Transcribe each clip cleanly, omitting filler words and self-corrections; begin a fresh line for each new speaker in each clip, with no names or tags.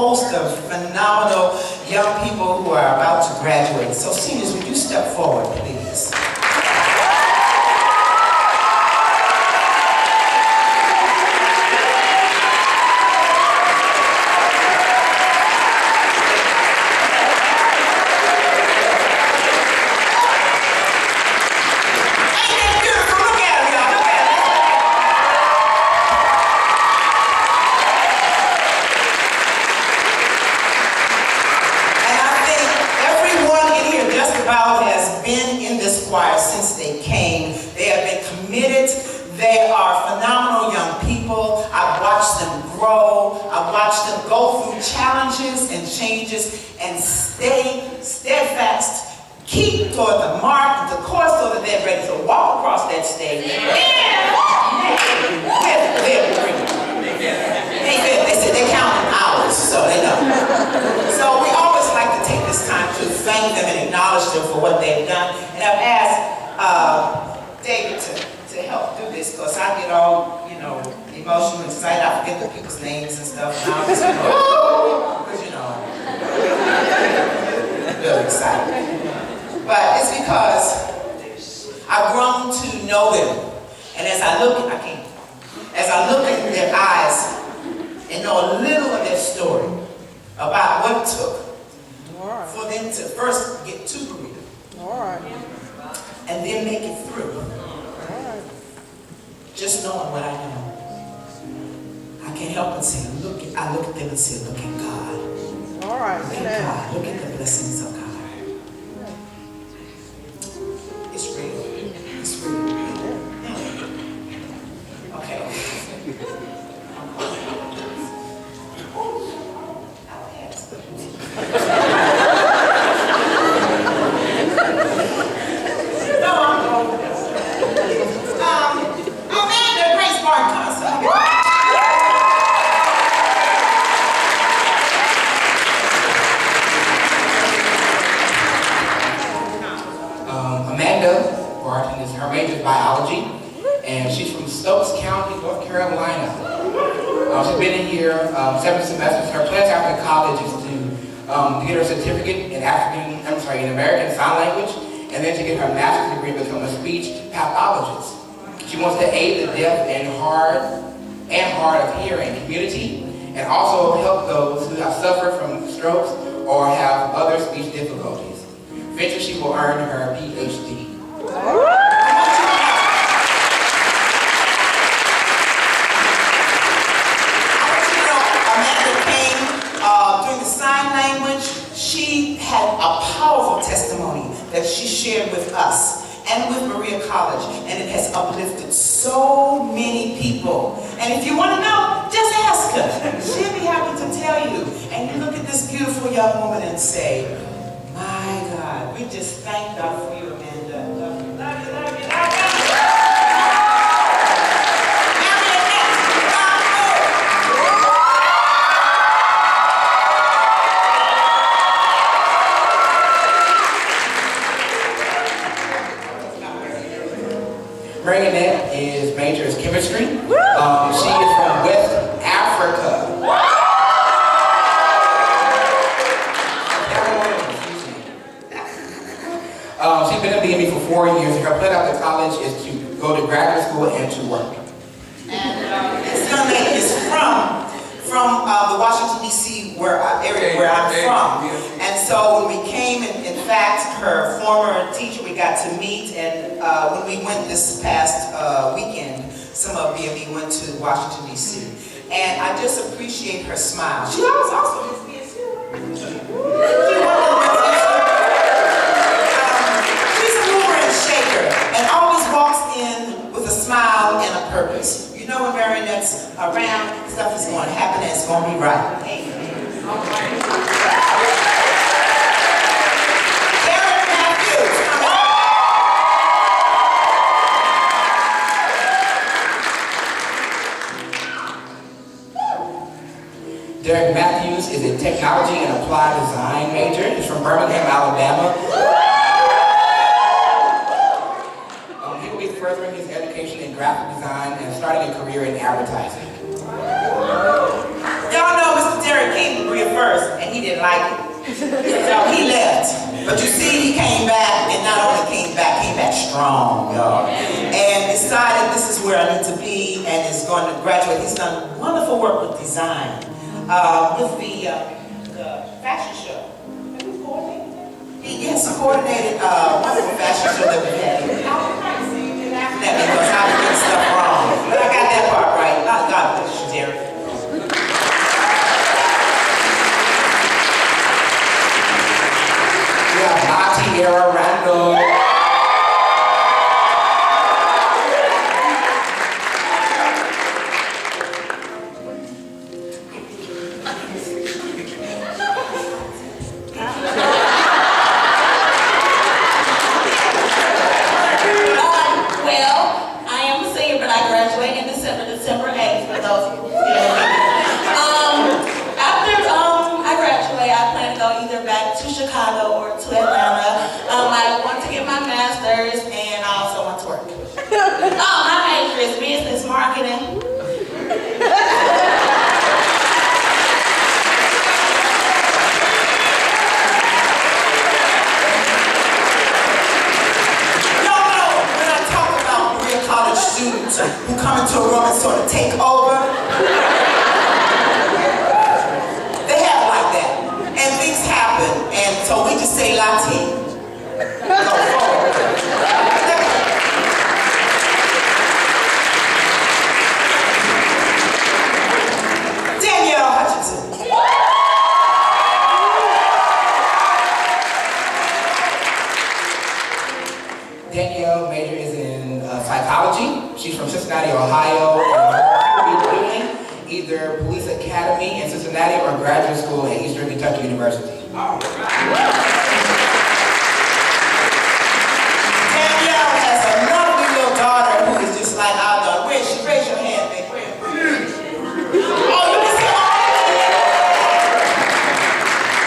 host of phenomenal young people who are about to graduate. So seniors, would you step forward, please? Since they came. They have been committed. They are phenomenal young people. I've watched them grow. I've watched them go through challenges and changes and stay steadfast, keep toward the mark, the course, so that they're ready to walk across that stage. They said they count hours, so they know. So we always like to take this time to thank them and acknowledge them for what they've done. And I've asked David to help do this, because I get all, emotional and excited. I forget the people's names and stuff. And I'm just, because, really excited. But it's because I've grown to know them. And as I look at their eyes and know a little of their story about what it took for them to first get to Korea. And then make it through. Just knowing what I know, I can't help but say, I look at them and say, look at God. Look at God. Look at the blessings of God. It's real. It's real. Okay.
Her major is biology, and she's from Stokes County, North Carolina. She's been in here 7 semesters. Her plans after college is to get her certificate in American Sign Language, and then to get her master's degree and become a speech pathologist. She wants to aid the deaf and hard of hearing community, and also help those who have suffered from strokes or have other speech difficulties. Eventually, she will earn her PhD.
She had a powerful testimony that she shared with us and with Maria College, and it has uplifted so many people. And if you want to know, just ask her. She'll be happy to tell you. And you look at this beautiful young woman and say, my God, we just thank God for you, Amanda. Love you, love you, love you, love you.
Marionette is major is chemistry. She is from West Africa. She's been at BME for 4 years. Her plan after college is to go to graduate school and to work.
And this young lady is from the Washington, D.C. area where I'm from. And so when we came, in fact, her former teacher, we got to meet, and when we went this past weekend, some of BME went to Washington, D.C. And I just appreciate her smile. She also is BSU. She's a mover and shaker, and always walks in with a smile and a purpose. You know, when Marionette's around, stuff is going to happen and it's going to be right. Amen. All right.
Derek Matthews is a technology and applied design major. He's from Birmingham, Alabama. He will be furthering his education in graphic design and starting a career in advertising.
Y'all know Mr. Derek came to Korea didn't like it. So he left. But you see, he came back, and not only came back strong, y'all. And decided this is where I need to be, and is going to graduate. He's done wonderful work with design, with the fashion show. Have you coordinated that? Yes, he coordinated wonderful fashion show that we had. That because I was getting stuff wrong. But I got that part right. God bless you, Derek.
We have Tierra Randall.
December 8th, for those of you who after I graduate, I plan to go either back to Chicago or to Atlanta. I want to get my master's, and I also want to work. My major is business marketing.
Students who come into a room and sort of take over. They have it like that. And things happen. And so we just say Latin. Go forward. Danielle Hutchinson.
Danielle major is in psychology. She's from Cincinnati, Ohio, and will be doing either police academy in Cincinnati or graduate school at Eastern Kentucky University.
Danielle has a lovely little daughter who is just like our daughter. Where is she? Raise your hand, baby. Where? Oh, you can see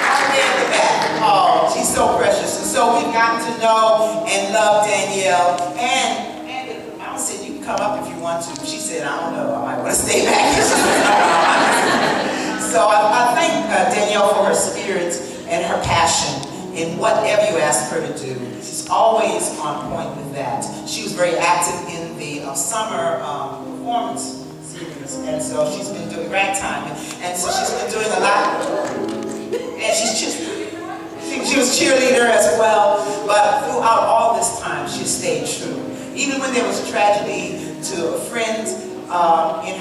all there in the back. Oh, she's so precious. And so we've gotten to know and love Danielle. And I said, you can come up if you want to. She said, I don't know, I might want to stay back here. So I thank Danielle for her spirit and her passion in whatever you ask her to do. She's always on point with that. She was very active in the summer performance series, and so she's been doing ragtime, and so she's been doing a lot. And she was cheerleader as well, but throughout all this time, she stayed true. Even when there was a tragedy to a friend in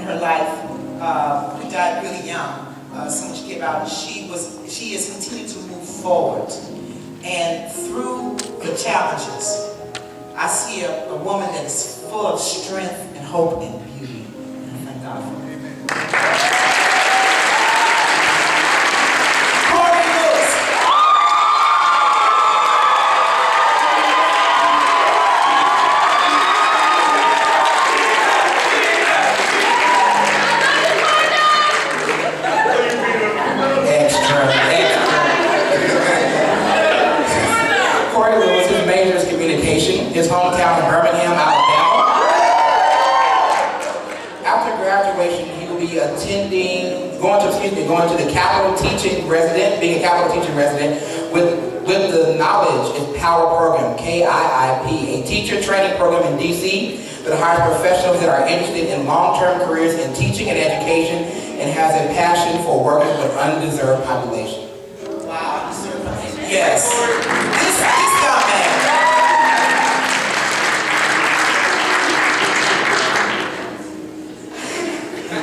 her life who died really young, someone she gave out, she has continued to move forward. And through the challenges, I see a woman that is full of strength and hope and beauty. And I thank God for it.
His hometown in Birmingham, Alabama. After graduation, he will be going to the Capital Teaching Resident, being a Capital Teaching Resident with the Knowledge is Power Program, KIIP, a teacher training program in DC that hires professionals that are interested in long-term careers in teaching and education and has a passion for working with undeserved population.
Wow, yes. This young man.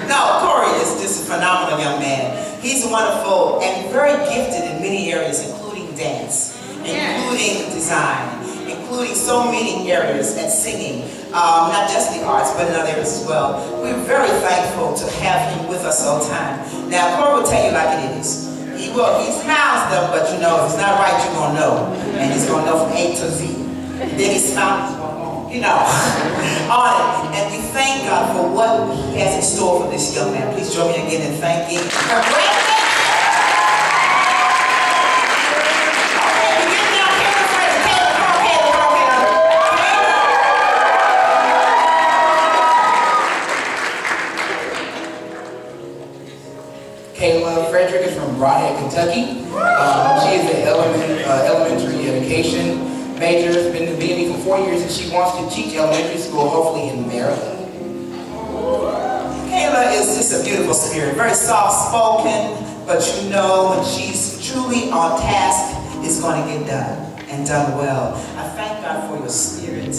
No, Corey is just a phenomenal young man. He's wonderful and very gifted in many areas, including dance, including design, including so many areas and singing, not just the arts, but in other areas as well. We're very thankful to have him with us all the time. Now, Corey will tell you like it is. He smiles though, but you know, if it's not right, you're going to know. And he's going to know from A to Z. Then he smiles. On it. And we thank God for what He has in store for this young man. Please join me again in thanking
Kayla Frederick is from Broadhead, Kentucky. She is an elementary education major. Has been in BME for 4 years, and she wants to teach elementary school, hopefully in Maryland.
Kayla is just a beautiful spirit, very soft-spoken, but you know when she's truly on task, it's going to get done, and done well. I thank God for your spirit,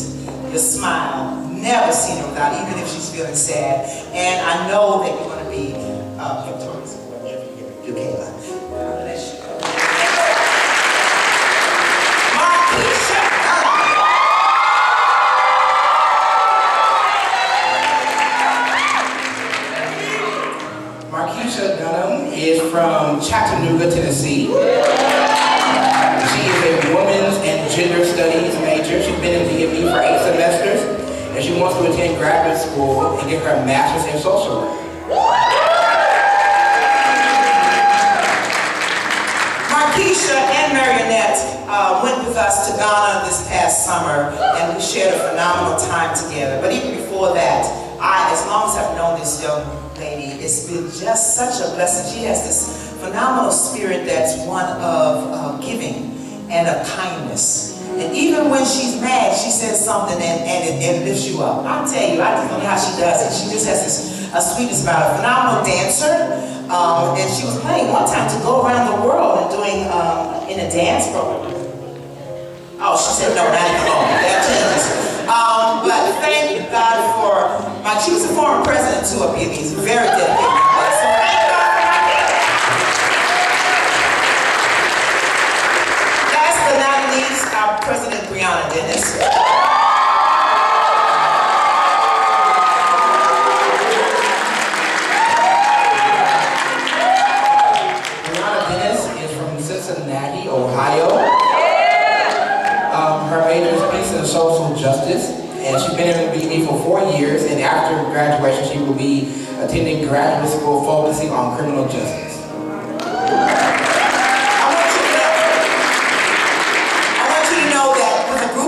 your smile. Never seen her without, even if she's feeling sad. And I know that you're going to be victorious whatever you do, Kayla. God bless you.
Markeisha Dunham is from Chattanooga, Tennessee. She is a women's and gender studies major. She's been in BME for 8 semesters. And she wants to attend graduate school and get her master's in social work.
Markeisha and Marionette went with us to Ghana this past summer, and we shared a phenomenal time together. But even before that, as long as I've known this young lady, it's been just such a blessing. She has this phenomenal spirit that's one of giving and of kindness. And even when she's mad, she says something and it lifts you up. I'll tell you, I just don't know how she does it. She just has this sweetness about her. Phenomenal dancer. And she was planning one time to go around the world and doing in a dance program. Oh, she said no, not anymore. That changes. But thank God for she was a former president too of BME. He's very dedicated. So thank God for my kids. Last but not least, our President Brianna Dennis.
Brianna Dennis is from Cincinnati, Ohio. Her major is peace and social justice, and she's been in BME for 4 years, and after graduation she will be attending graduate school focusing on criminal justice.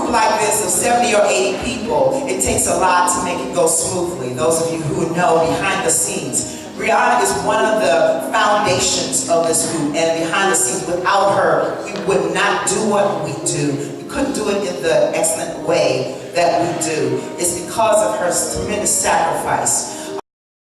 Like this of 70 or 80 people, it takes a lot to make it go smoothly. Those of you who know behind the scenes, Brianna is one of the foundations of this group, and behind the scenes, without her, we would not do what we do. We couldn't do it in the excellent way that we do. It's because of her tremendous sacrifice.